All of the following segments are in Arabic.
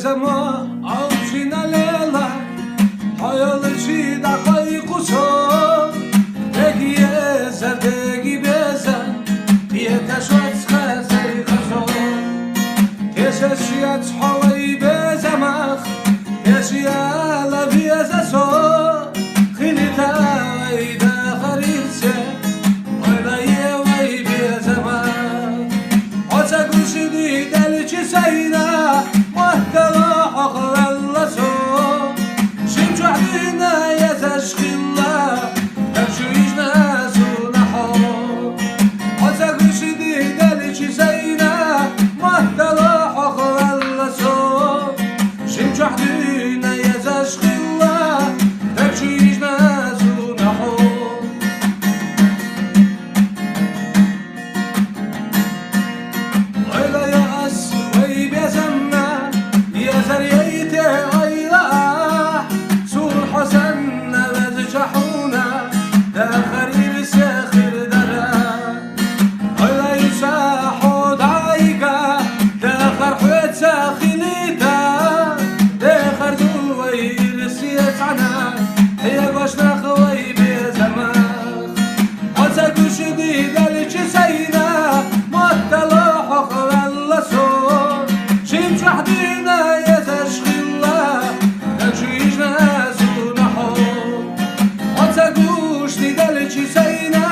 زما عوشنا ليلة حيالشي دقايق وصول تجي زدقي بزن يتشوت خزي خزول تشيات حوي بزمخ تشيا لبي زسو خليتا ويدا خريسة ولا يوي بزمخ عتقوش دي دلشي سيدا مهتلا حقل اللسو شمش وحدينا يزشخي الله تمشيش ناسو نحو عتقوش دي دلشي سيدا مهتلا حقل اللسو شمش وحدينا يزشخي الله تمشيش ناسو نحو ويلا يا أس ويبيزمنا يا زريتي غيرا سور حسن بزجحونا دا خريب ساخر درا ويلا يساحو دعيقا دا خرحوت ساخليتا دا خردو ويرسيت عنا هي قشنا خوي بزمان عزاكو شديد الجي سينا مطلع حقل اللسون شمش وحدينا يزشخي الله تنشيش ناسو نحو عزاكو شديد الجي سينا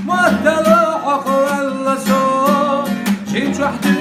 مطلع حقل اللسون شمش وحدينا